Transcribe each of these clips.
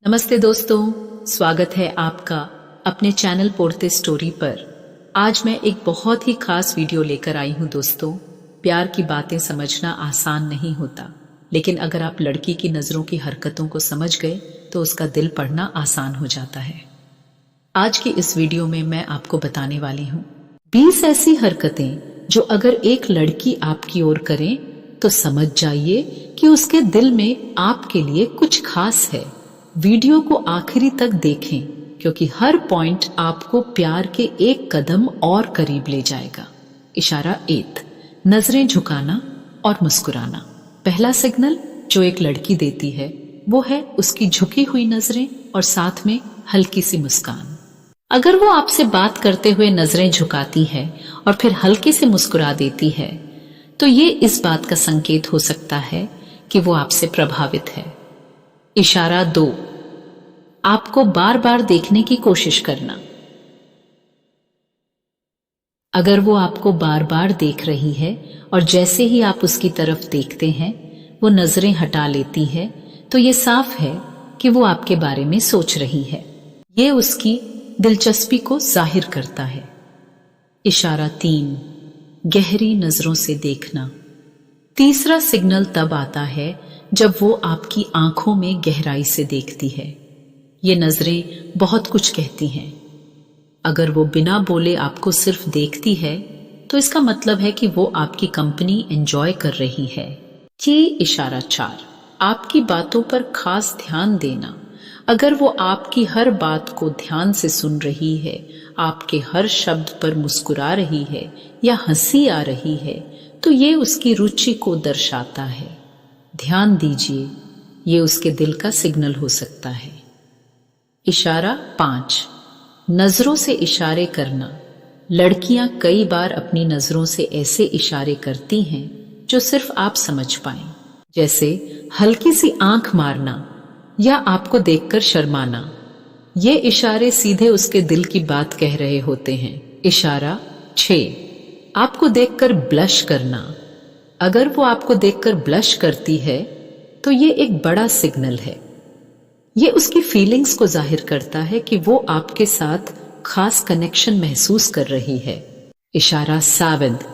नमस्ते दोस्तों, स्वागत है आपका अपने चैनल पोड़ते स्टोरी पर। आज मैं एक बहुत ही खास वीडियो लेकर आई हूं दोस्तों। प्यार की बातें समझना आसान नहीं होता, लेकिन अगर आप लड़की की नजरों की हरकतों को समझ गए तो उसका दिल पढ़ना आसान हो जाता है। आज की इस वीडियो में मैं आपको बताने वाली हूँ 20 ऐसी हरकतें जो अगर एक लड़की आपकी ओर करे तो समझ जाइए कि उसके दिल में आपके लिए कुछ खास है। वीडियो को आखिरी तक देखें, क्योंकि हर पॉइंट आपको प्यार के एक कदम और करीब ले जाएगा। इशारा 1, नजरें झुकाना और मुस्कुराना। पहला सिग्नल जो एक लड़की देती है वो है उसकी झुकी हुई नजरें और साथ में हल्की सी मुस्कान। अगर वो आपसे बात करते हुए नजरें झुकाती है और फिर हल्के से मुस्कुरा देती है तो ये इस बात का संकेत हो सकता है कि वो आपसे प्रभावित है। इशारा 2, आपको बार बार देखने की कोशिश करना। अगर वो आपको बार बार देख रही है और जैसे ही आप उसकी तरफ देखते हैं वो नजरें हटा लेती है तो ये साफ है कि वो आपके बारे में सोच रही है। ये उसकी दिलचस्पी को जाहिर करता है। इशारा 3, गहरी नजरों से देखना। तीसरा सिग्नल तब आता है जब वो आपकी आंखों में गहराई से देखती है। ये नजरें बहुत कुछ कहती हैं। अगर वो बिना बोले आपको सिर्फ देखती है तो इसका मतलब है कि वो आपकी कंपनी एंजॉय कर रही है। इशारा 4, आपकी बातों पर खास ध्यान देना। अगर वो आपकी हर बात को ध्यान से सुन रही है, आपके हर शब्द पर मुस्कुरा रही है या हंसी आ रही है तो ये उसकी रुचि को दर्शाता है। ध्यान दीजिए, ये उसके दिल का सिग्नल हो सकता है। इशारा 5, नजरों से इशारे करना। लड़कियां कई बार अपनी नजरों से ऐसे इशारे करती हैं जो सिर्फ आप समझ पाएं, जैसे हल्की सी आंख मारना या आपको देखकर शर्माना। ये इशारे सीधे उसके दिल की बात कह रहे होते हैं। इशारा 6, आपको देखकर ब्लश करना। अगर वो आपको देखकर ब्लश करती है तो ये एक बड़ा सिग्नल है। ये उसकी फीलिंग्स को जाहिर करता है कि वो आपके साथ खास कनेक्शन महसूस कर रही है। इशारा 7,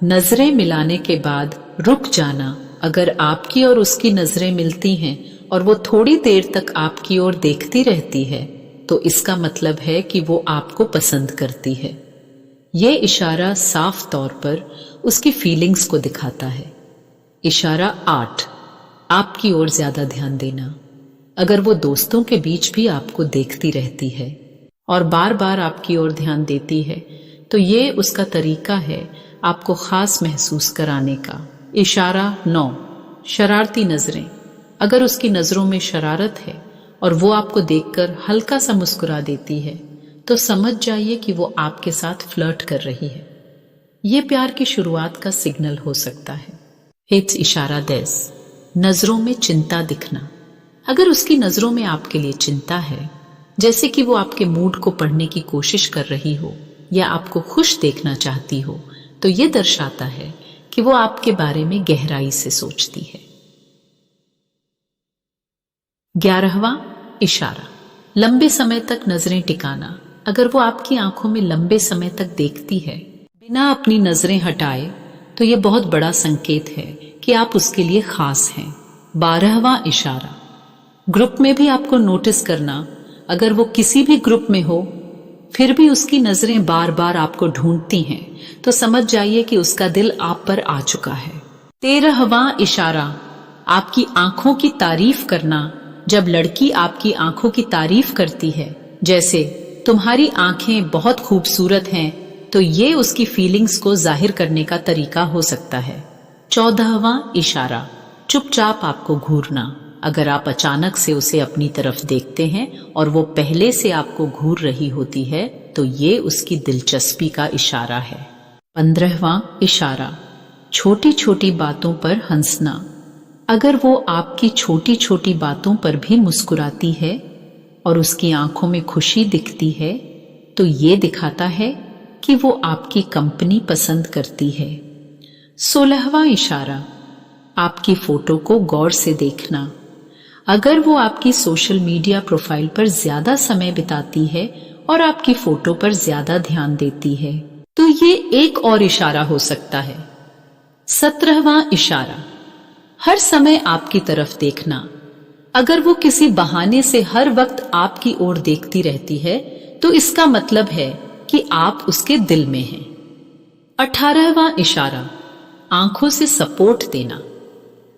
नजरें मिलाने के बाद रुक जाना। अगर आपकी और उसकी नजरें मिलती हैं और वो थोड़ी देर तक आपकी ओर देखती रहती है तो इसका मतलब है कि वो आपको पसंद करती है। ये इशारा साफ तौर पर उसकी फीलिंग्स को दिखाता है। इशारा 8, आपकी ओर ज्यादा ध्यान देना। अगर वो दोस्तों के बीच भी आपको देखती रहती है और बार बार आपकी ओर ध्यान देती है तो ये उसका तरीका है आपको खास महसूस कराने का। इशारा 9, शरारती नजरें। अगर उसकी नजरों में शरारत है और वो आपको देखकर हल्का सा मुस्कुरा देती है तो समझ जाइए कि वो आपके साथ फ्लर्ट कर रही है। ये प्यार की शुरुआत का सिग्नल हो सकता है। इशारा 10, नजरों में चिंता दिखना। अगर उसकी नजरों में आपके लिए चिंता है, जैसे कि वो आपके मूड को पढ़ने की कोशिश कर रही हो या आपको खुश देखना चाहती हो, तो ये दर्शाता है कि वो आपके बारे में गहराई से सोचती है। 11वां इशारा, लंबे समय तक नजरें टिकाना। अगर वो आपकी आंखों में लंबे समय तक देखती है बिना अपनी नजरें हटाए तो ये बहुत बड़ा संकेत है कि आप उसके लिए खास हैं। 12वां इशारा, ग्रुप में भी आपको नोटिस करना। अगर वो किसी भी ग्रुप में हो फिर भी उसकी नजरें बार बार आपको ढूंढती हैं तो समझ जाइए कि उसका दिल आप पर आ चुका है। 13वां इशारा, आपकी आंखों की तारीफ करना। जब लड़की आपकी आंखों की तारीफ करती है, जैसे तुम्हारी आंखें बहुत खूबसूरत हैं, तो ये उसकी फीलिंग्स को जाहिर करने का तरीका हो सकता है। 14वां इशारा, चुपचाप आपको घूरना। अगर आप अचानक से उसे अपनी तरफ देखते हैं और वो पहले से आपको घूर रही होती है तो ये उसकी दिलचस्पी का इशारा है। 15वां इशारा, छोटी छोटी बातों पर हंसना। अगर वो आपकी छोटी छोटी बातों पर भी मुस्कुराती है और उसकी आंखों में खुशी दिखती है तो ये दिखाता है कि वो आपकी कंपनी पसंद करती है। 16वां इशारा, आपकी फोटो को गौर से देखना। अगर वो आपकी सोशल मीडिया प्रोफाइल पर ज्यादा समय बिताती है और आपकी फोटो पर ज्यादा ध्यान देती है तो ये एक और इशारा हो सकता है। 17वां इशारा, हर समय आपकी तरफ देखना। अगर वो किसी बहाने से हर वक्त आपकी ओर देखती रहती है तो इसका मतलब है कि आप उसके दिल में हैं। 18वां इशारा, आंखों से सपोर्ट देना।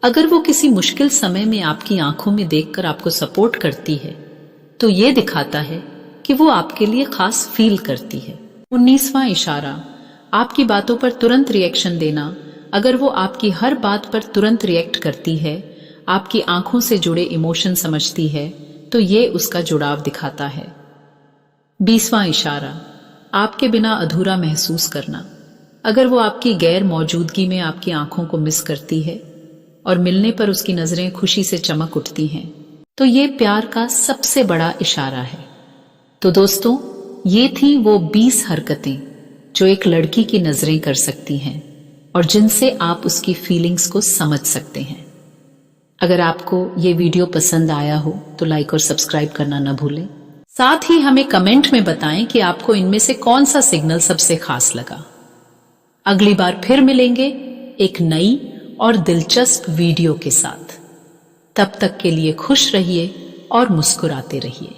अगर वो किसी मुश्किल समय में आपकी आंखों में देखकर आपको सपोर्ट करती है तो ये दिखाता है कि वो आपके लिए खास फील करती है। 19वां इशारा, आपकी बातों पर तुरंत रिएक्शन देना। अगर वो आपकी हर बात पर तुरंत रिएक्ट करती है, आपकी आंखों से जुड़े इमोशन समझती है तो ये उसका जुड़ाव दिखाता है। 20वां इशारा, आपके बिना अधूरा महसूस करना। अगर वो आपकी गैर मौजूदगी में आपकी आंखों को मिस करती है और मिलने पर उसकी नजरें खुशी से चमक उठती हैं तो ये प्यार का सबसे बड़ा इशारा है। तो दोस्तों, ये थी वो 20 हरकतें जो एक लड़की की नजरें कर सकती हैं और जिनसे आप उसकी फीलिंग्स को समझ सकते हैं। अगर आपको ये वीडियो पसंद आया हो तो लाइक और सब्सक्राइब करना न भूलें। साथ ही हमें कमेंट में बताएं कि आपको इनमें से कौन सा सिग्नल सबसे खास लगा। अगली बार फिर मिलेंगे एक नई और दिलचस्प वीडियो के साथ। तब तक के लिए खुश रहिए और मुस्कुराते रहिए।